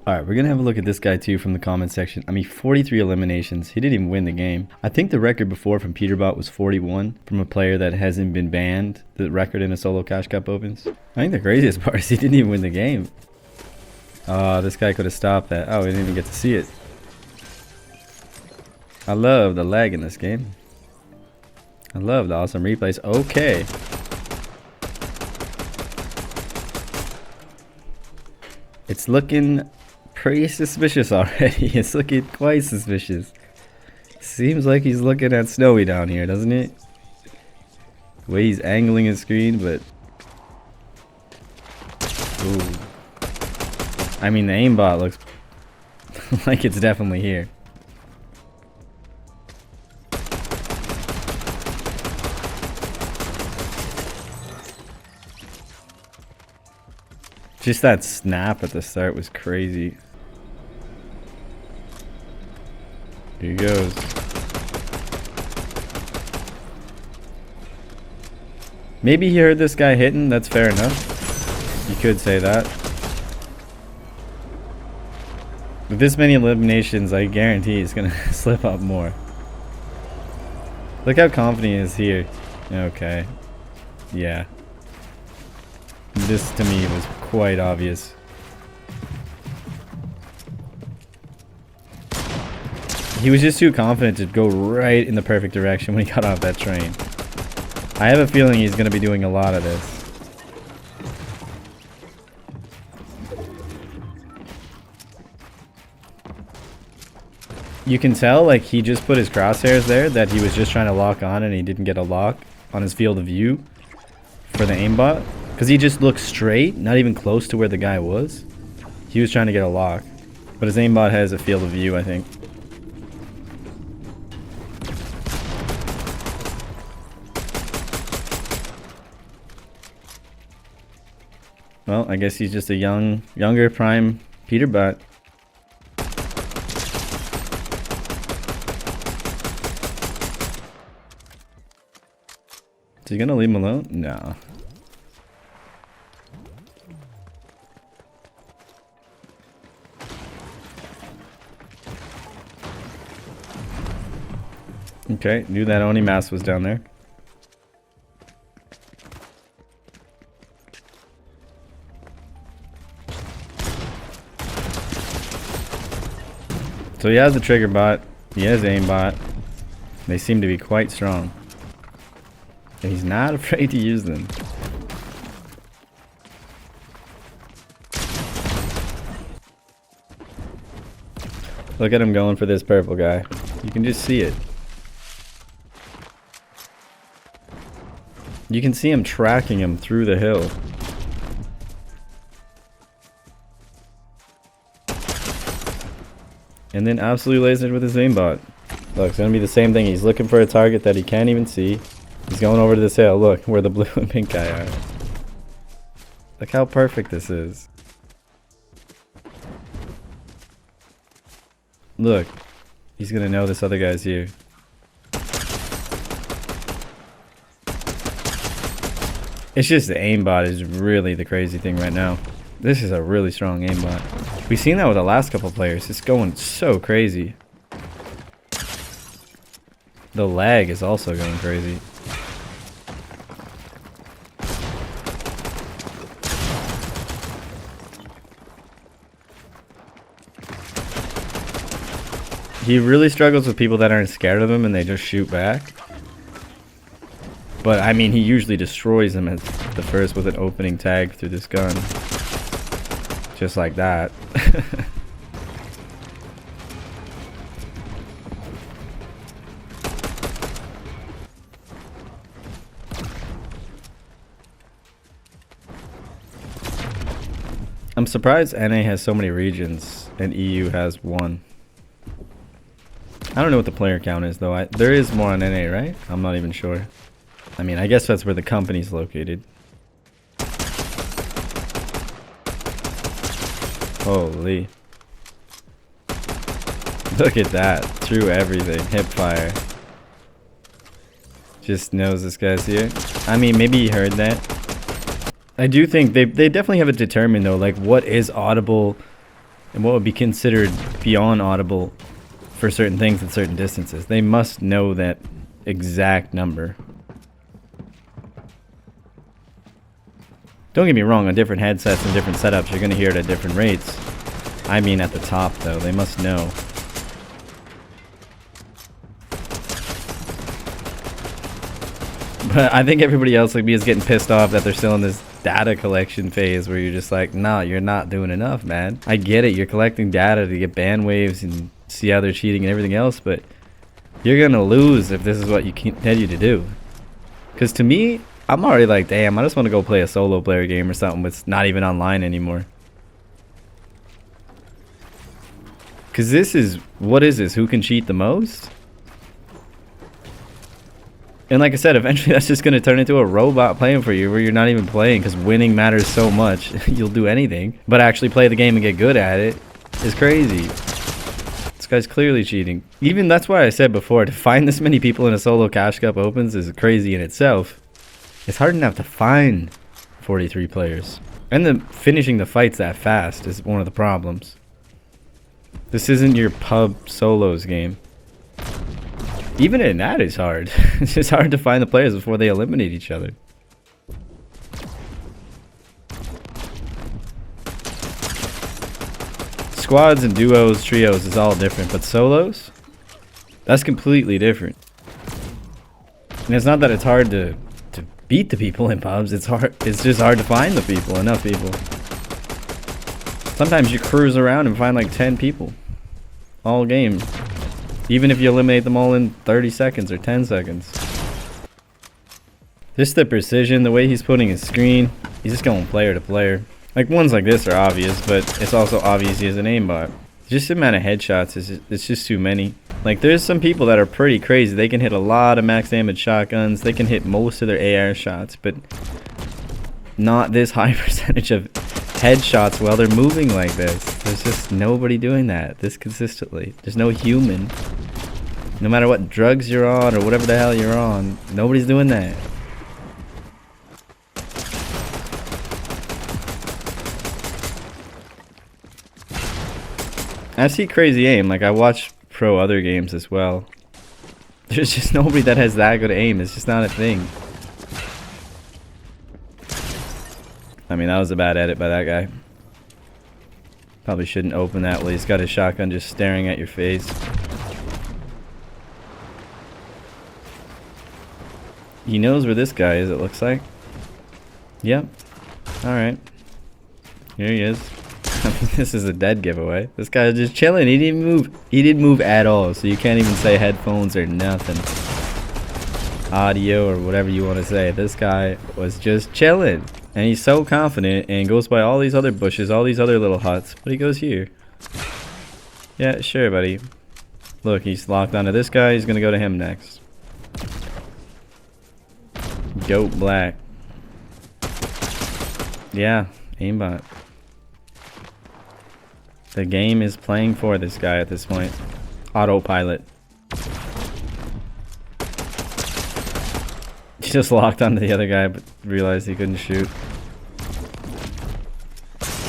Alright, we're gonna have a look at this guy too from the comment section. I mean, 43 eliminations. He didn't even win the game. I think the record before from Peterbot was 41 from a player that hasn't been banned. The record in a solo Cash Cup opens. I think the craziest part is he didn't even win the game. Oh, this guy could have stopped that. Oh, we didn't even get to see it. I love the lag in this game. I love the awesome replays. Okay. It's looking pretty suspicious already. It's looking quite suspicious. Seems like he's looking at Snowy down here, doesn't it? The way he's angling his screen, but... Ooh. I mean, the aimbot looks like it's definitely here. Just that snap at the start was crazy. Here he goes. Maybe he heard this guy hitting, that's fair enough. You could say that. With this many eliminations, I guarantee he's gonna slip up more. Look how confident he is here. Okay. Yeah. This to me was quite obvious. He was just too confident to go right in the perfect direction when he got off that train. I have a feeling he's going to be doing a lot of this. You can tell, like, he just put his crosshairs there, that he was just trying to lock on and he didn't get a lock on his field of view for the aimbot. Because he just looked straight, not even close to where the guy was. He was trying to get a lock. But his aimbot has a field of view, I think. Well, I guess he's just a younger prime Peterbot. Is he gonna leave him alone? No. Okay, knew that Oni mask was down there. So he has the trigger bot, he has aimbot. They seem to be quite strong. And he's not afraid to use them. Look at him going for this purple guy. You can just see it. You can see him tracking him through the hill. And then absolutely lasered with his aimbot. Look, it's gonna be the same thing. He's looking for a target that he can't even see. He's going over to this hill. Look where the blue and pink guy are. Look how perfect this is. Look, he's gonna know this other guy's here. It's just the aimbot is really the crazy thing right now. This is a really strong aimbot. We've seen that with the last couple players. It's going so crazy. The lag is also going crazy. He really struggles with people that aren't scared of him and they just shoot back. But I mean, he usually destroys them at the first with an opening tag through this gun. Just like that. I'm surprised NA has so many regions and EU has one. I don't know what the player count is though. There is more on NA, right? I'm not even sure. I mean, I guess that's where the company's located. Holy. Look at that. Through everything. Hip fire. Just knows this guy's here. I mean, maybe he heard that. I do think they definitely have it determined though, like what is audible and what would be considered beyond audible for certain things at certain distances. They must know that exact number. Don't get me wrong, on different headsets and different setups, you're going to hear it at different rates. I mean at the top, though. They must know. But I think everybody else like me is getting pissed off that they're still in this data collection phase where you're just like, nah, you're not doing enough, man. I get it. You're collecting data to get ban waves and see how they're cheating and everything else, but you're going to lose if this is what you continue to do. Because to me, I'm already like, damn, I just want to go play a solo player game or something that's not even online anymore. Because this is, what is this? Who can cheat the most? And like I said, eventually that's just going to turn into a robot playing for you where you're not even playing because winning matters so much. You'll do anything. But actually play the game and get good at it is crazy. This guy's clearly cheating. Even that's why I said before, to find this many people in a solo Cash Cup Opens is crazy in itself. It's hard enough to find 43 players. And finishing the fights that fast is one of the problems. This isn't your pub solos game. Even in that, it's hard. It's just hard to find the players before they eliminate each other. Squads and duos, trios is all different, but solos? That's completely different. And it's not that it's hard to beat the people in pubs, it's just hard to find the people, enough people. Sometimes you cruise around and find like 10 people all game. Even if you eliminate them all in 30 seconds or 10 seconds. Just the precision, the way he's putting his screen, he's just going player to player. Like ones like this are obvious, but it's also obvious he has an aimbot. Just the amount of headshots, it's just too many. Like there's some people that are pretty crazy. They can hit a lot of max damage shotguns. They can hit most of their AR shots, but not this high percentage of headshots while they're moving like this. There's just nobody doing that this consistently. There's no human. No matter what drugs you're on or whatever the hell you're on, nobody's doing that. I see crazy aim. Like I watch pro other games as well. There's just nobody that has that good aim. It's just not a thing. I mean, that was a bad edit by that guy. Probably shouldn't open that while he's got his shotgun just staring at your face. He knows where this guy is, it looks like. Yep. Alright. Here he is. I mean, this is a dead giveaway. This guy's just chilling. He didn't move. He didn't move at all, so you can't even say headphones or nothing. Audio or whatever you want to say. This guy was just chilling. And he's so confident and goes by all these other bushes, all these other little huts. But he goes here. Yeah, sure, buddy. Look, he's locked onto this guy. He's going to go to him next. Goat black. Yeah, aimbot. The game is playing for this guy at this point. Autopilot. He just locked onto the other guy, but realized he couldn't shoot.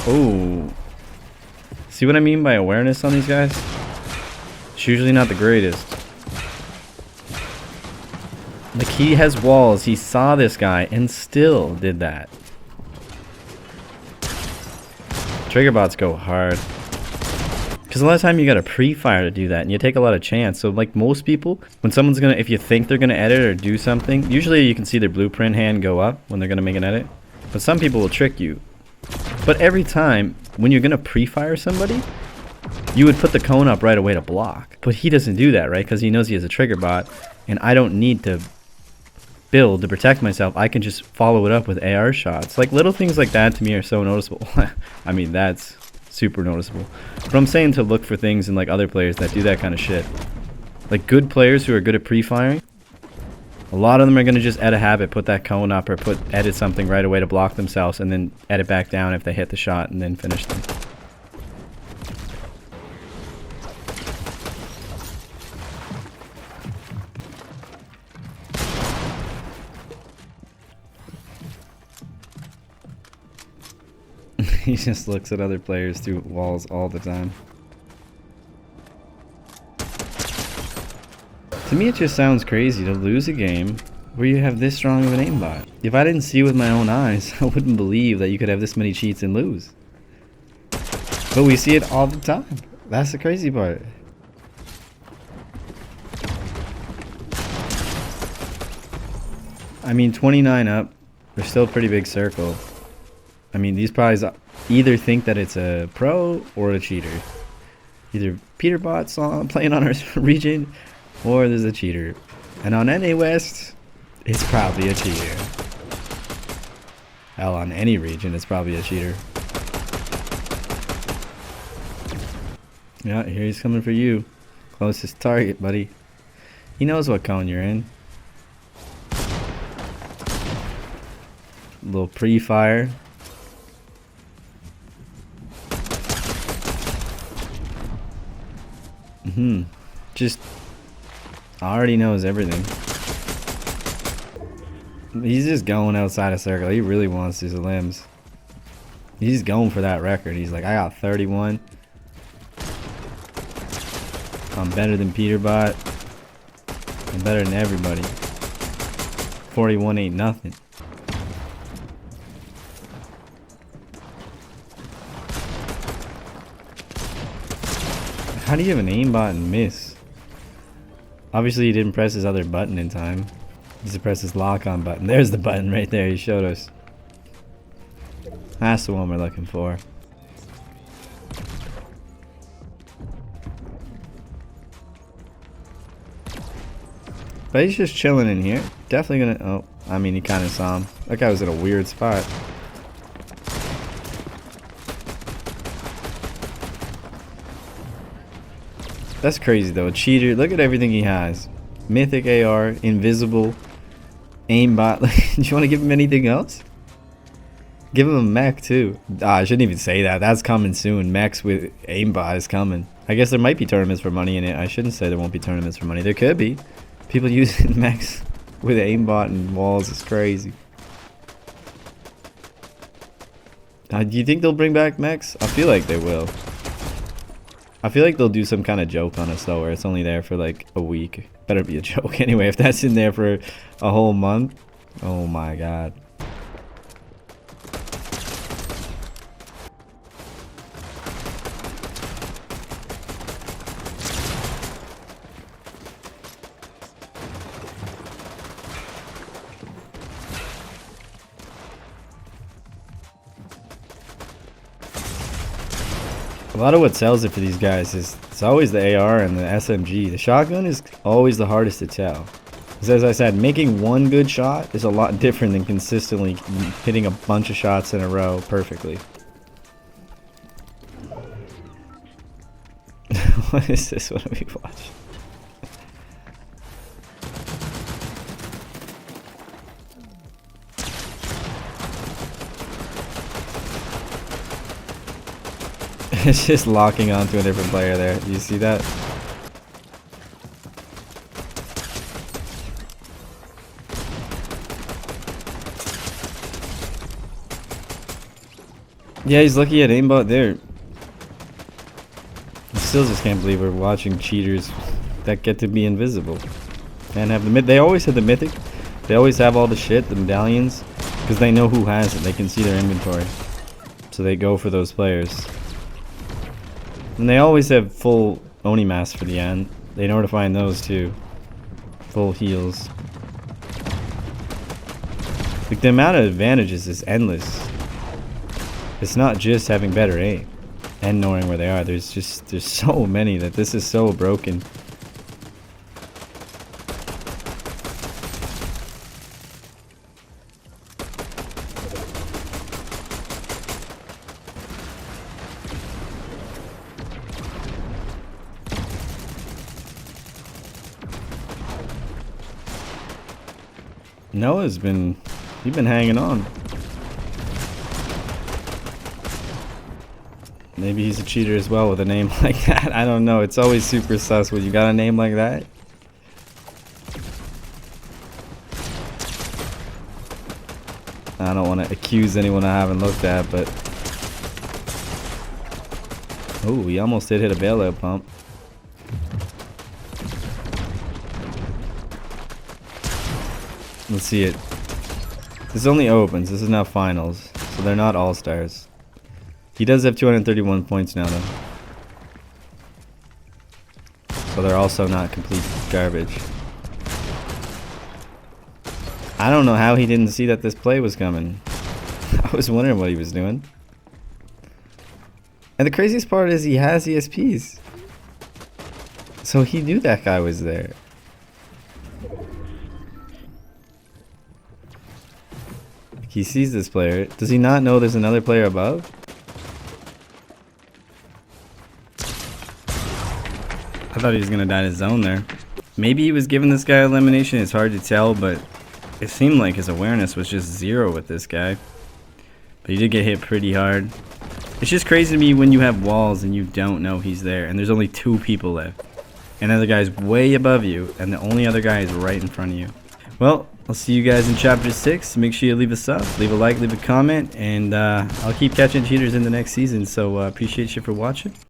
Oh. See what I mean by awareness on these guys? It's usually not the greatest. Like, he has walls. He saw this guy and still did that. Trigger bots go hard. Because a lot of time you got a pre-fire to do that, and you take a lot of chance. So like most people, when someone's gonna, if you think they're gonna edit or do something, usually you can see their blueprint hand go up when they're gonna make an edit. But some people will trick you. But every time when you're gonna pre-fire somebody, you would put the cone up right away to block. But he doesn't do that, right? Because he knows he has a trigger bot, and I don't need to build to protect myself. I can just follow it up with AR shots. Like little things like that to me are so noticeable. I mean, that's super noticeable. But I'm saying to look for things in like other players that do that kind of shit. Like good players who are good at pre-firing, a lot of them are going to just edit habit, put that cone up or edit something right away to block themselves and then edit back down if they hit the shot and then finish them. He just looks at other players through walls all the time. To me, it just sounds crazy to lose a game where you have this strong of an aimbot. If I didn't see with my own eyes, I wouldn't believe that you could have this many cheats and lose. But we see it all the time. That's the crazy part. I mean, 29 up. They're still a pretty big circle. I mean, these probably either think that it's a pro or a cheater. Either Peterbot's playing on our region, or there's a cheater. And on NA West, it's probably a cheater. Hell, on any region, it's probably a cheater. Yeah, here he's coming for you. Closest target, buddy. He knows what cone you're in. Little pre-fire. Just already knows everything. He's just going outside a circle. He really wants these Elims. He's going for that record. He's like, I got 31. I'm better than Peterbot. I'm better than everybody. 41 ain't nothing. How do you have an aimbot and miss? Obviously he didn't press his other button in time. He just pressed his lock-on button. There's the button right there. He showed us. That's the one we're looking for. But he's just chilling in here. Definitely gonna... Oh, I mean, he kind of saw him. That guy was in a weird spot. That's crazy though. A cheater. Look at everything he has. Mythic AR, invisible, aimbot. Do you want to give him anything else? Give him a mech too. I shouldn't even say that. That's coming soon. Mechs with aimbot is coming. I guess there might be tournaments for money in it. I shouldn't say there won't be tournaments for money. There could be. People using mechs with aimbot and walls is crazy. Do you think they'll bring back mechs? I feel like they will. I feel like they'll do some kind of joke on us though, where it's only there for like a week. Better be a joke anyway. If that's in there for a whole month, oh my god. A lot of what sells it for these guys is it's always the AR and the SMG. The shotgun is always the hardest to tell. Because as I said, making one good shot is a lot different than consistently hitting a bunch of shots in a row perfectly. What is this? What are we watching? It's just locking onto a different player there. Do you see that? Yeah, he's lucky at aimbot there. I still just can't believe we're watching cheaters that get to be invisible and have the myth. They always have the mythic. They always have all the shit, the medallions, because they know who has it. They can see their inventory, so they go for those players. And they always have full Oni mask for the end. They know where to find those too. Full heals. Like the amount of advantages is endless. It's not just having better aim and knowing where they are. There's so many that this is so broken. Noah's been hanging on. Maybe he's a cheater as well with a name like that. I don't know. It's always super sus when you got a name like that. I don't want to accuse anyone I haven't looked at, but Oh, he almost did hit a bailout pump. Let's see it. This only opens. This is not finals. So they're not all-stars. He does have 231 points now, though. So they're also not complete garbage. I don't know how he didn't see that this play was coming. I was wondering what he was doing. And the craziest part is he has ESPs. So he knew that guy was there. He sees this player. Does he not know there's another player above? I thought he was gonna die to zone there. Maybe he was giving this guy elimination. It's hard to tell, but it seemed like his awareness was just 0 with this guy. But he did get hit pretty hard. It's just crazy to me when you have walls and you don't know he's there, and there's only 2 people left. And the other guy's way above you, and the only other guy is right in front of you. Well, I'll see you guys in chapter 6. Make sure you leave a sub, leave a like, leave a comment, and I'll keep catching cheaters in the next season. So appreciate you for watching.